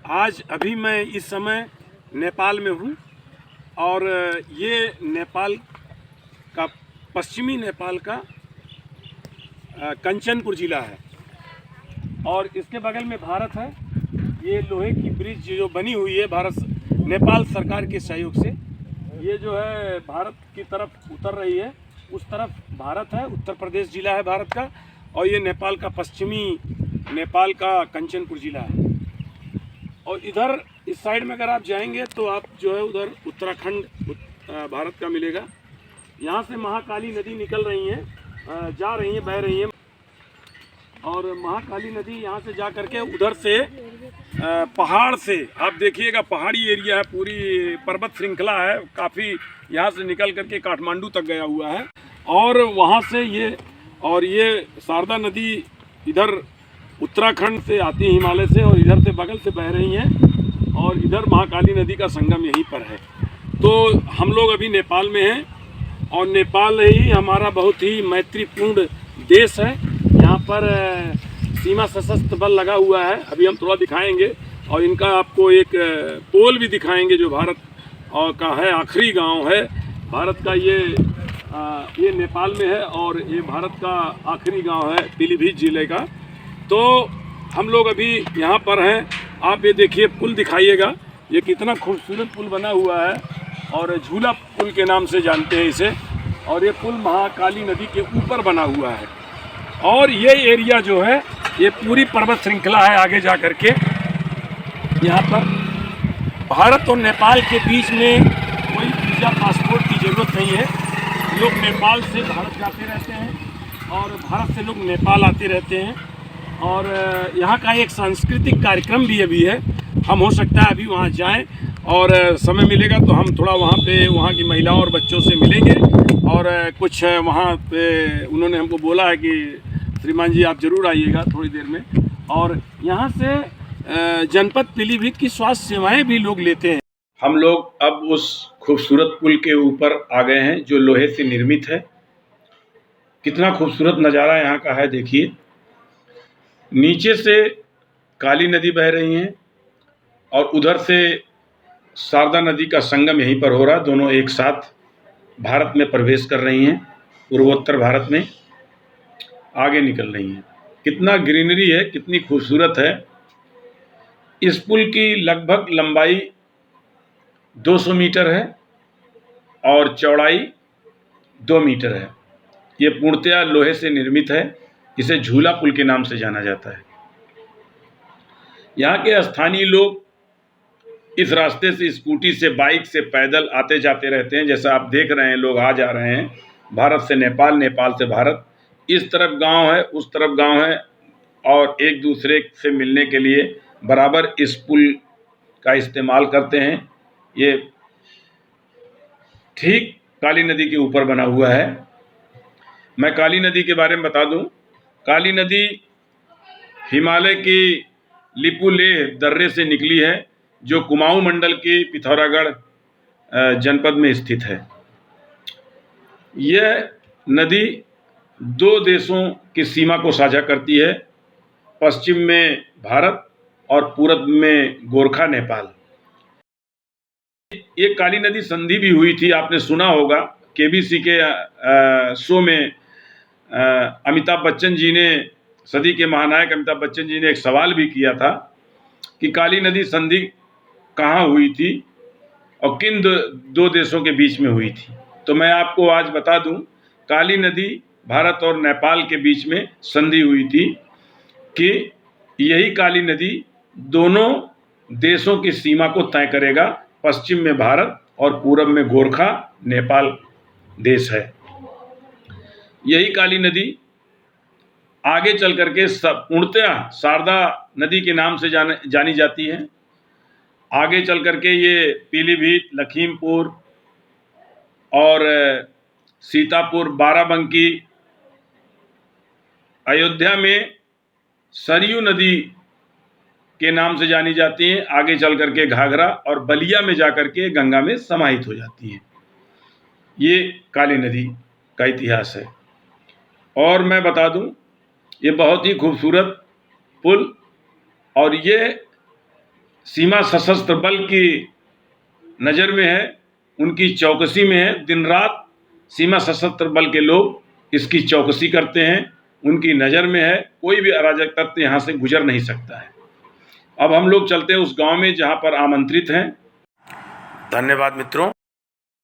आज अभी मैं इस समय नेपाल में हूँ और ये नेपाल का पश्चिमी नेपाल का कंचनपुर ज़िला है और इसके बगल में भारत है। ये लोहे की ब्रिज जो बनी हुई है भारत नेपाल सरकार के सहयोग से, ये जो है भारत की तरफ उतर रही है। उस तरफ भारत है, उत्तर प्रदेश ज़िला है भारत का, और ये नेपाल का पश्चिमी नेपाल का कंचनपुर ज़िला है। और इधर इस साइड में अगर आप जाएंगे तो आप जो है उधर उत्तराखंड भारत का मिलेगा। यहाँ से महाकाली नदी निकल रही हैं, जा रही हैं, बह रही हैं। और महाकाली नदी यहाँ से जा करके उधर से पहाड़ से आप देखिएगा, पहाड़ी एरिया है, पूरी पर्वत श्रृंखला है, काफ़ी यहाँ से निकल करके काठमांडू तक गया हुआ है। और वहाँ से ये शारदा नदी इधर उत्तराखंड से आती है, हिमालय से, और इधर से बगल से बह रही हैं, और इधर महाकाली नदी का संगम यहीं पर है। तो हम लोग अभी नेपाल में हैं और नेपाल ही हमारा बहुत ही मैत्रीपूर्ण देश है। यहाँ पर सीमा सशस्त्र बल लगा हुआ है, अभी हम थोड़ा दिखाएंगे, और इनका आपको एक पोल भी दिखाएंगे जो भारत का है, आखिरी गांव है भारत का। ये नेपाल में है और ये भारत का आखिरी गांव है पीलीभीत जिले का। तो हम लोग अभी यहाँ पर हैं। आप ये देखिए, पुल दिखाइएगा, ये कितना खूबसूरत पुल बना हुआ है और झूला पुल के नाम से जानते हैं इसे। और ये पुल महाकाली नदी के ऊपर बना हुआ है। और ये एरिया जो है ये पूरी पर्वत श्रृंखला है। आगे जा कर के यहाँ पर भारत और नेपाल के बीच में कोई वीज़ा पासपोर्ट की ज़रूरत नहीं है। लोग नेपाल से भारत जाते रहते हैं और भारत से लोग नेपाल आते रहते हैं। और यहाँ का एक सांस्कृतिक कार्यक्रम भी अभी है, हम हो सकता है अभी वहाँ जाएं, और समय मिलेगा तो हम थोड़ा वहाँ पे वहाँ की महिलाओं और बच्चों से मिलेंगे। और कुछ वहाँ पे उन्होंने हमको बोला है कि श्रीमान जी आप ज़रूर आइएगा थोड़ी देर में। और यहाँ से जनपद पीलीभीत की स्वास्थ्य सेवाएं भी लोग लेते हैं। हम लोग अब उस खूबसूरत पुल के ऊपर आ गए हैं जो लोहे से निर्मित है। कितना खूबसूरत नज़ारा यहाँ का है, देखिए। नीचे से काली नदी बह रही हैं और उधर से शारदा नदी का संगम यहीं पर हो रहा है। दोनों एक साथ भारत में प्रवेश कर रही हैं, पूर्वोत्तर भारत में आगे निकल रही हैं। कितना ग्रीनरी है, कितनी खूबसूरत है। इस पुल की लगभग लंबाई 200 मीटर है और चौड़ाई 2 मीटर है। ये पूर्णतया लोहे से निर्मित है। इसे झूला पुल के नाम से जाना जाता है। यहाँ के स्थानीय लोग इस रास्ते से स्कूटी से, बाइक से, पैदल आते जाते रहते हैं। जैसा आप देख रहे हैं, लोग आ जा रहे हैं, भारत से नेपाल, नेपाल से भारत। इस तरफ गांव है, उस तरफ गांव है, और एक दूसरे से मिलने के लिए बराबर इस पुल का इस्तेमाल करते हैं। ये ठीक काली नदी के ऊपर बना हुआ है। मैं काली नदी के बारे में बता दूं, काली नदी हिमालय की लिपुलेह दर्रे से निकली है, जो कुमाऊं मंडल के पिथौरागढ़ जनपद में स्थित है। यह नदी 2 देशों की सीमा को साझा करती है, पश्चिम में भारत और पूरब में गोरखा नेपाल। ये काली नदी संधि भी हुई थी, आपने सुना होगा केबीसी के शो में। अमिताभ बच्चन जी ने, सदी के महानायक अमिताभ बच्चन जी ने एक सवाल भी किया था कि काली नदी संधि कहाँ हुई थी और किन दो देशों के बीच में हुई थी। तो मैं आपको आज बता दूं, काली नदी भारत और नेपाल के बीच में संधि हुई थी कि यही काली नदी दोनों देशों की सीमा को तय करेगा। पश्चिम में भारत और पूरब में गोरखा नेपाल देश है। यही काली नदी आगे चल करके पूर्णतया शारदा नदी के नाम से जानी जाती है। आगे चल करके ये पीलीभीत, लखीमपुर और सीतापुर, बाराबंकी, अयोध्या में सरयू नदी के नाम से जानी जाती हैं। आगे चल करके घाघरा और बलिया में जाकर के गंगा में समाहित हो जाती हैं। ये काली नदी का इतिहास है। और मैं बता दूं, ये बहुत ही खूबसूरत पुल, और ये सीमा सशस्त्र बल की नज़र में है, उनकी चौकसी में है। दिन रात सीमा सशस्त्र बल के लोग इसकी चौकसी करते हैं, उनकी नज़र में है। कोई भी अराजक तत्व यहाँ से गुजर नहीं सकता है। अब हम लोग चलते हैं उस गांव में जहाँ पर आमंत्रित हैं। धन्यवाद मित्रों।